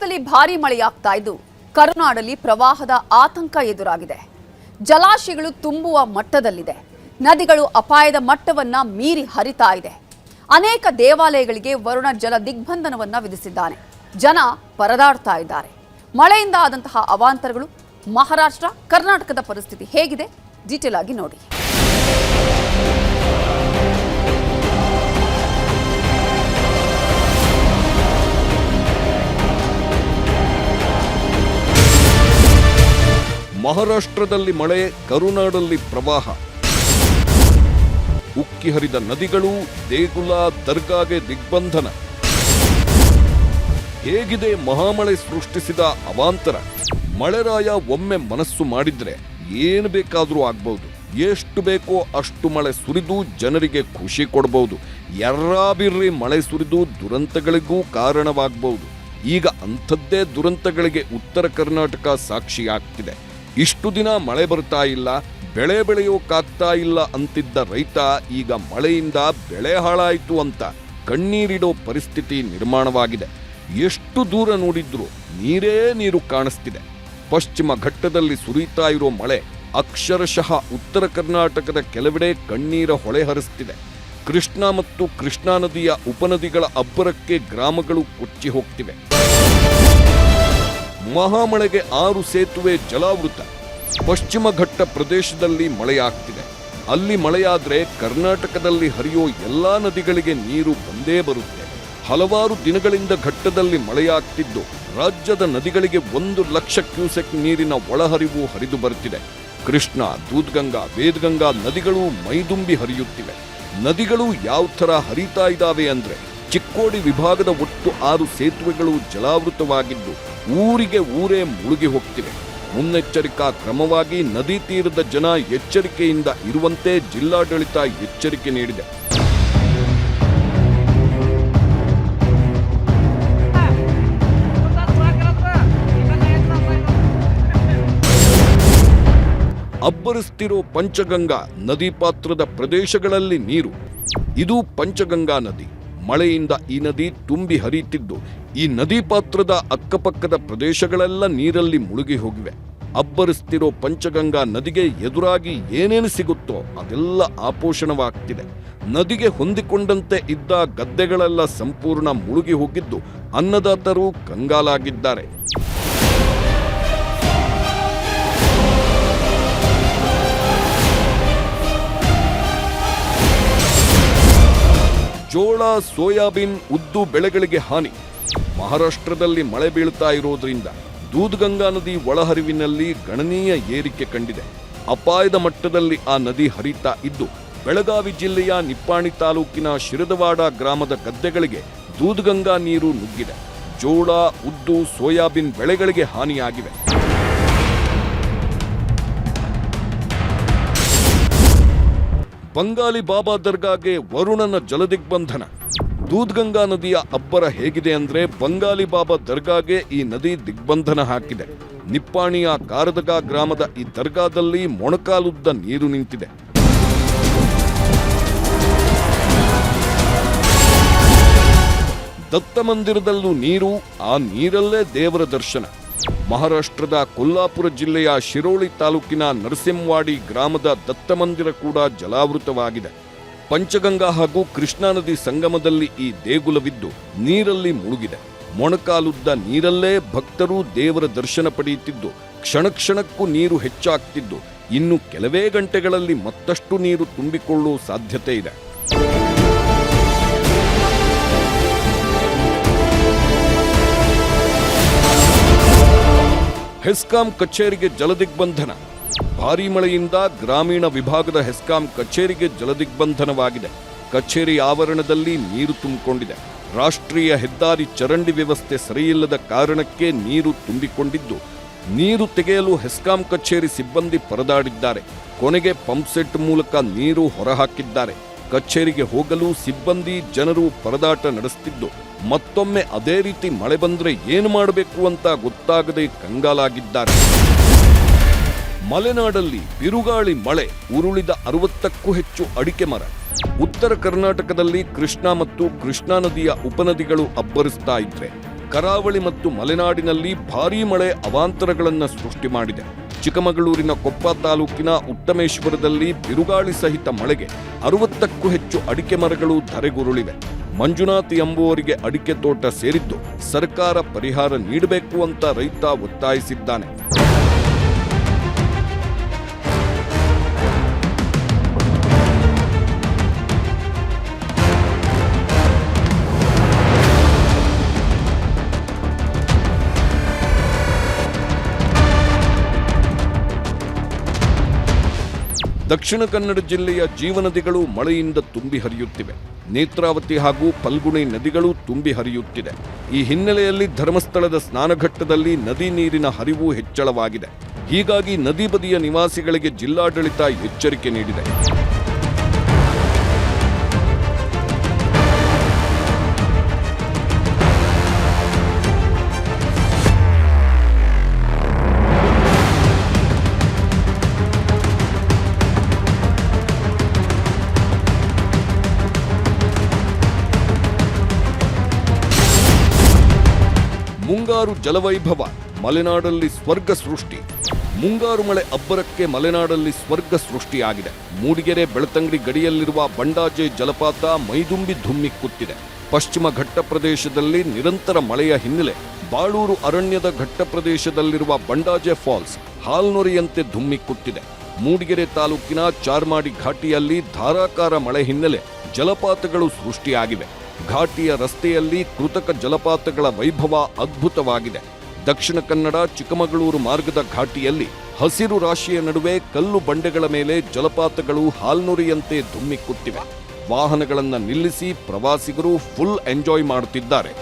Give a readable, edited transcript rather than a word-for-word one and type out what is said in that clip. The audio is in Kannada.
ರಾಜ್ಯದಲ್ಲಿ ಭಾರೀ ಮಳೆಯಾಗ್ತಾ ಇದ್ದು ಕರುನಾಡಲ್ಲಿ ಪ್ರವಾಹದ ಆತಂಕ ಎದುರಾಗಿದೆ. ಜಲಾಶಯಗಳು ತುಂಬುವ ಮಟ್ಟದಲ್ಲಿದೆ. ನದಿಗಳು ಅಪಾಯದ ಮಟ್ಟವನ್ನ ಮೀರಿ ಹರಿತಾ ಇದೆ. ಅನೇಕ ದೇವಾಲಯಗಳಿಗೆ ವರುಣ ಜಲ ದಿಗ್ಬಂಧನವನ್ನ ವಿಧಿಸಿದ್ದಾನೆ. ಜನ ಪರದಾಡ್ತಾ ಇದ್ದಾರೆ. ಮಳೆಯಿಂದ ಆದಂತಹ ಅವಾಂತರಗಳು, ಮಹಾರಾಷ್ಟ್ರ, ಕರ್ನಾಟಕದ ಪರಿಸ್ಥಿತಿ ಹೇಗಿದೆ ಡೀಟೇಲ್ ಆಗಿ ನೋಡಿ. ಮಹಾರಾಷ್ಟ್ರದಲ್ಲಿ ಮಳೆ, ಕರುನಾಡಲ್ಲಿ ಪ್ರವಾಹ. ಉಕ್ಕಿ ಹರಿದ ನದಿಗಳು, ದೇಗುಲ, ದರ್ಗಾಗೆ ದಿಗ್ಬಂಧನ. ಹೇಗಿದೆ ಮಹಾಮಳೆ ಸೃಷ್ಟಿಸಿದ ಅವಾಂತರ? ಮಳೆರಾಯ ಒಮ್ಮೆ ಮನಸ್ಸು ಮಾಡಿದ್ರೆ ಏನು ಬೇಕಾದರೂ ಆಗ್ಬಹುದು. ಎಷ್ಟು ಬೇಕೋ ಅಷ್ಟು ಮಳೆ ಸುರಿದು ಜನರಿಗೆ ಖುಷಿ ಕೊಡಬಹುದು. ಎರ್ರಾಬಿರ್ರಿ ಮಳೆ ಸುರಿದು ದುರಂತಗಳಿಗೂ ಕಾರಣವಾಗಬಹುದು. ಈಗ ಅಂಥದ್ದೇ ದುರಂತಗಳಿಗೆ ಉತ್ತರ ಕರ್ನಾಟಕ ಸಾಕ್ಷಿಯಾಗ್ತಿದೆ. ಇಷ್ಟು ದಿನ ಮಳೆ ಬರ್ತಾ ಇಲ್ಲ, ಬೆಳೆ ಬೆಳೆಯೋಕ್ಕಾಗ್ತಾ ಇಲ್ಲ ಅಂತಿದ್ದ ರೈತ ಈಗ ಮಳೆಯಿಂದ ಬೆಳೆ ಹಾಳಾಯಿತು ಅಂತ ಕಣ್ಣೀರಿಡೋ ಪರಿಸ್ಥಿತಿ ನಿರ್ಮಾಣವಾಗಿದೆ. ಎಷ್ಟು ದೂರ ನೋಡಿದ್ರೂ ನೀರೇ ನೀರು ಕಾಣಿಸ್ತಿದೆ. ಪಶ್ಚಿಮ ಘಟ್ಟದಲ್ಲಿ ಸುರಿತಾ ಇರೋ ಮಳೆ ಅಕ್ಷರಶಃ ಉತ್ತರ ಕರ್ನಾಟಕದ ಕೆಲವೆಡೆ ಕಣ್ಣೀರ ಹೊಳೆ ಹರಿಸ್ತಿದೆ. ಕೃಷ್ಣಾ ಮತ್ತು ಕೃಷ್ಣಾ ನದಿಯ ಉಪನದಿಗಳ ಅಬ್ಬರಕ್ಕೆ ಗ್ರಾಮಗಳು ಕೊಚ್ಚಿ ಹೋಗ್ತಿವೆ. ಮಹಾಮಳೆಗೆ 6 ಸೇತುವೆ ಜಲಾವೃತ. ಪಶ್ಚಿಮ ಘಟ್ಟ ಪ್ರದೇಶದಲ್ಲಿ ಮಳೆಯಾಗ್ತಿದೆ. ಅಲ್ಲಿ ಮಳೆಯಾದ್ರೆ ಕರ್ನಾಟಕದಲ್ಲಿ ಹರಿಯೋ ಎಲ್ಲಾ ನದಿಗಳಿಗೆ ನೀರು ಬಂದೇ ಬರುತ್ತೆ. ಹಲವಾರು ದಿನಗಳಿಂದ ಘಟ್ಟದಲ್ಲಿ ಮಳೆಯಾಗ್ತಿದ್ದು ರಾಜ್ಯದ ನದಿಗಳಿಗೆ 1 ಲಕ್ಷ ಕ್ಯೂಸೆಕ್ ನೀರಿನ ಒಳಹರಿವು ಹರಿದು ಬರುತ್ತಿದೆ. ಕೃಷ್ಣಾ, ದೂದ್ಗಂಗಾ, ವೇದಗಂಗಾ ನದಿಗಳು ಮೈದುಂಬಿ ಹರಿಯುತ್ತಿವೆ. ನದಿಗಳು ಯಾವ ಥರ ಹರಿತಾ ಇದ್ದಾವೆ ಅಂದ್ರೆ, ಚಿಕ್ಕೋಡಿ ವಿಭಾಗದ ಒಟ್ಟು 6 ಸೇತುವೆಗಳು ಜಲಾವೃತವಾಗಿದ್ದು ಊರಿಗೆ ಊರೇ ಮುಳುಗಿ ಹೋಗ್ತಿವೆ. ಮುನ್ನೆಚ್ಚರಿಕಾ ಕ್ರಮವಾಗಿ ನದಿ ತೀರದ ಜನ ಎಚ್ಚರಿಕೆಯಿಂದ ಇರುವಂತೆ ಜಿಲ್ಲಾಡಳಿತ ಎಚ್ಚರಿಕೆ ನೀಡಿದೆ. ಅಬ್ಬರಿಸ್ತಿರೋ ಪಂಚಗಂಗಾ ನದಿ ಪಾತ್ರದ ಪ್ರದೇಶಗಳಲ್ಲಿ ನೀರು. ಇದು ಪಂಚಗಂಗಾ ನದಿ. ಮಳೆಯಿಂದ ಈ ನದಿ ತುಂಬಿ ಹರಿಯುತ್ತಿದ್ದು ಈ ನದಿ ಪಾತ್ರದ ಅಕ್ಕಪಕ್ಕದ ಪ್ರದೇಶಗಳೆಲ್ಲ ನೀರಲ್ಲಿ ಮುಳುಗಿ ಹೋಗಿವೆ. ಅಬ್ಬರಿಸ್ತಿರೋ ಪಂಚಗಂಗಾ ನದಿಗೆ ಎದುರಾಗಿ ಏನೇನು ಸಿಗುತ್ತೋ ಅದೆಲ್ಲ ಆಪೋಷಣವಾಗ್ತಿದೆ. ನದಿಗೆ ಹೊಂದಿಕೊಂಡಂತೆ ಇದ್ದ ಗದ್ದೆಗಳೆಲ್ಲ ಸಂಪೂರ್ಣ ಮುಳುಗಿ ಹೋಗಿದ್ದು ಅನ್ನದಾತರು ಕಂಗಾಲಾಗಿದ್ದಾರೆ. ಜೋಳ, ಸೋಯಾಬೀನ್, ಉದ್ದು ಬೆಳೆಗಳಿಗೆ ಹಾನಿ. ಮಹಾರಾಷ್ಟ್ರದಲ್ಲಿ ಮಳೆ ಬೀಳ್ತಾ ಇರೋದ್ರಿಂದ ದೂದ್ಗಂಗಾ ನದಿ ಒಳಹರಿವಿನಲ್ಲಿ ಗಣನೀಯ ಏರಿಕೆ ಕಂಡಿದೆ. ಅಪಾಯದ ಮಟ್ಟದಲ್ಲಿ ಆ ನದಿ ಹರಿತಾ ಇದ್ದು ಬೆಳಗಾವಿ ಜಿಲ್ಲೆಯ ನಿಪ್ಪಾಣಿ ತಾಲೂಕಿನ ಶಿರದವಾಡ ಗ್ರಾಮದ ಗದ್ದೆಗಳಿಗೆ ದೂದ್ಗಂಗಾ ನೀರು ನುಗ್ಗಿದೆ. ಜೋಳ, ಉದ್ದು, ಸೋಯಾಬೀನ್ ಬೆಳೆಗಳಿಗೆ ಹಾನಿಯಾಗಿವೆ. ಬಂಗಾಲಿ ಬಾಬಾ ದರ್ಗಾಗೆ ವರುಣನ ಜಲದಿಗ್ಬಂಧನ. ದೂದ್ಗಂಗಾ ನದಿಯ ಅಬ್ಬರ ಹೇಗಿದೆ ಅಂದ್ರೆ, ಬಂಗಾಲಿ ಬಾಬಾ ದರ್ಗಾಗೆ ಈ ನದಿ ದಿಗ್ಬಂಧನ ಹಾಕಿದೆ. ನಿಪ್ಪಾಣಿಯ ಕಾರದಗಾ ಗ್ರಾಮದ ಈ ದರ್ಗಾದಲ್ಲಿ ಮೊಣಕಾಲುದ್ದ ನೀರು ನಿಂತಿದೆ. ದತ್ತ ಮಂದಿರದಲ್ಲೂ ನೀರು, ಆ ನೀರಲ್ಲೇ ದೇವರ ದರ್ಶನ. ಮಹಾರಾಷ್ಟ್ರದ ಕೊಲ್ಲಾಪುರ ಜಿಲ್ಲೆಯ ಶಿರೋಳಿ ತಾಲೂಕಿನ ನರಸಿಂಹವಾಡಿ ಗ್ರಾಮದ ದತ್ತ ಮಂದಿರ ಕೂಡ ಜಲಾವೃತವಾಗಿದೆ. ಪಂಚಗಂಗಾ ಹಾಗೂ ಕೃಷ್ಣಾ ನದಿ ಸಂಗಮದಲ್ಲಿ ಈ ದೇಗುಲವಿದ್ದು ನೀರಲ್ಲಿ ಮುಳುಗಿದೆ. ಮೊಣಕಾಲುದ್ದ ನೀರಲ್ಲೇ ಭಕ್ತರು ದೇವರ ದರ್ಶನ ಪಡೆಯುತ್ತಿದ್ದು ಕ್ಷಣ ಕ್ಷಣಕ್ಕೂ ನೀರು ಹೆಚ್ಚಾಗ್ತಿದ್ದು ಇನ್ನು ಕೆಲವೇ ಗಂಟೆಗಳಲ್ಲಿ ಮತ್ತಷ್ಟು ನೀರು ತುಂಬಿಕೊಳ್ಳುವ ಸಾಧ್ಯತೆ ಇದೆ. ಹೆಸ್ಕಾಂ ಕಚೇರಿಗೆ ಜಲದಿಗ್ಬಂಧನ. ಭಾರೀ ಮಳೆಯಿಂದ ಗ್ರಾಮೀಣ ವಿಭಾಗದ ಹೆಸ್ಕಾಂ ಕಚೇರಿಗೆ ಜಲದಿಗ್ಬಂಧನವಾಗಿದೆ. ಕಚೇರಿ ಆವರಣದಲ್ಲಿ ನೀರು ತುಂಬಿಕೊಂಡಿದೆ. ರಾಷ್ಟ್ರೀಯ ಹೆದ್ದಾರಿ ಚರಂಡಿ ವ್ಯವಸ್ಥೆ ಸರಿಯಿಲ್ಲದ ಕಾರಣಕ್ಕೆ ನೀರು ತುಂಬಿಕೊಂಡಿದ್ದು ನೀರು ತೆಗೆಯಲು ಹೆಸ್ಕಾಂ ಕಚೇರಿ ಸಿಬ್ಬಂದಿ ಪರದಾಡಿದ್ದಾರೆ. ಕೊನೆಗೆ ಪಂಪ್ಸೆಟ್ ಮೂಲಕ ನೀರು ಹೊರಹಾಕಿದ್ದಾರೆ. ಕಚೇರಿಗೆ ಹೋಗಲು ಸಿಬ್ಬಂದಿ, ಜನರು ಪರದಾಟ ನಡೆಸುತ್ತಿದ್ದು ಮತ್ತೊಮ್ಮೆ ಅದೇ ರೀತಿ ಮಳೆ ಬಂದ್ರೆ ಏನು ಮಾಡಬೇಕು ಅಂತ ಗೊತ್ತಾಗದೆ ಕಂಗಾಲಾಗಿದ್ದಾರೆ. ಮಲೆನಾಡಲ್ಲಿ ಬಿರುಗಾಳಿ ಮಳೆ, ಉರುಳಿದ 60ಕ್ಕೂ ಹೆಚ್ಚು ಅಡಿಕೆ ಮರ. ಉತ್ತರ ಕರ್ನಾಟಕದಲ್ಲಿ ಕೃಷ್ಣಾ ಮತ್ತು ಕೃಷ್ಣಾ ನದಿಯ ಉಪನದಿಗಳು ಅಬ್ಬರಿಸ್ತಾ ಇದ್ರೆ ಕರಾವಳಿ ಮತ್ತು ಮಲೆನಾಡಿನಲ್ಲಿ ಭಾರೀ ಮಳೆ ಅವಾಂತರಗಳನ್ನು ಸೃಷ್ಟಿ ಮಾಡಿದೆ. ಚಿಕ್ಕಮಗಳೂರಿನ ಕೊಪ್ಪ ತಾಲೂಕಿನ ಉತ್ತಮೇಶ್ವರದಲ್ಲಿ ಬಿರುಗಾಳಿ ಸಹಿತ ಮಳೆಗೆ 60ಕ್ಕೂ ಹೆಚ್ಚು ಅಡಿಕೆ ಮರಗಳು ಧರೆಗುರುಳಿವೆ. ಮಂಜುನಾಥ್ ಎಂಬುವರಿಗೆ ಅಡಿಕೆ ತೋಟ ಸೇರಿದ್ದು ಸರ್ಕಾರ ಪರಿಹಾರ ನೀಡಬೇಕು ಅಂತ ರೈತ ಒತ್ತಾಯಿಸಿದ್ದಾನೆ. ದಕ್ಷಿಣ ಕನ್ನಡ ಜಿಲ್ಲೆಯ ಜೀವನದಿಗಳು ಮಳೆಯಿಂದ ತುಂಬಿ ಹರಿಯುತ್ತಿವೆ. ನೇತ್ರಾವತಿ ಹಾಗೂ ಫಲ್ಗುಣಿ ನದಿಗಳು ತುಂಬಿ ಹರಿಯುತ್ತಿದೆ. ಈ ಹಿನ್ನೆಲೆಯಲ್ಲಿ ಧರ್ಮಸ್ಥಳದ ಸ್ನಾನಘಟ್ಟದಲ್ಲಿ ನದಿ ನೀರಿನ ಹರಿವು ಹೆಚ್ಚಳವಾಗಿದೆ. ಹೀಗಾಗಿ ನದಿ ಬದಿಯ ನಿವಾಸಿಗಳಿಗೆ ಜಿಲ್ಲಾಡಳಿತ ಎಚ್ಚರಿಕೆ ನೀಡಿದೆ. ಮುಂಗಾರು ಜಲವೈಭವ, ಮಲೆನಾಡಲ್ಲಿ ಸ್ವರ್ಗ ಸೃಷ್ಟಿ. ಮುಂಗಾರು ಮಳೆ ಅಬ್ಬರಕ್ಕೆ ಮಲೆನಾಡಲ್ಲಿ ಸ್ವರ್ಗ ಸೃಷ್ಟಿಯಾಗಿದೆ. ಮೂಡಿಗೆರೆ ಬೆಳ್ತಂಗಡಿ ಗಡಿಯಲ್ಲಿರುವ ಬಂಡಾಜೆ ಜಲಪಾತ ಮೈದುಂಬಿ ಧುಮ್ಮಿಕ್ಕುತ್ತಿದೆ. ಪಶ್ಚಿಮ ಘಟ್ಟ ಪ್ರದೇಶದಲ್ಲಿ ನಿರಂತರ ಮಳೆಯ ಹಿನ್ನೆಲೆ ಬಾಳೂರು ಅರಣ್ಯದ ಘಟ್ಟ ಪ್ರದೇಶದಲ್ಲಿರುವ ಬಂಡಾಜೆ ಫಾಲ್ಸ್ ಹಾಲ್ನೊರೆಯಂತೆ ಧುಮ್ಮಿಕ್ಕುತ್ತಿದೆ. ಮೂಡಿಗೆರೆ ತಾಲೂಕಿನ ಚಾರ್ಮಾಡಿ ಘಾಟಿಯಲ್ಲಿ ಧಾರಾಕಾರ ಮಳೆ ಹಿನ್ನೆಲೆ ಜಲಪಾತಗಳು ಸೃಷ್ಟಿಯಾಗಿವೆ. ಘಾಟಿಯ ರಸ್ತೆಯಲ್ಲಿ ಕೃತಕ ಜಲಪಾತಗಳ ವೈಭವ ಅದ್ಭುತವಾಗಿದೆ. ದಕ್ಷಿಣ ಕನ್ನಡ ಚಿಕ್ಕಮಗಳೂರು ಮಾರ್ಗದ ಘಾಟಿಯಲ್ಲಿ ಹಸಿರು ರಾಶಿಯ ನಡುವೆ ಕಲ್ಲು ಬಂಡೆಗಳ ಮೇಲೆ ಜಲಪಾತಗಳು ಹಾಲ್ನುರಿಯಂತೆ ಧುಮ್ಮಿಕ್ಕುತ್ತಿವೆ. ವಾಹನಗಳನ್ನು ನಿಲ್ಲಿಸಿ ಪ್ರವಾಸಿಗರು ಫುಲ್ ಎಂಜಾಯ್ ಮಾಡುತ್ತಿದ್ದಾರೆ.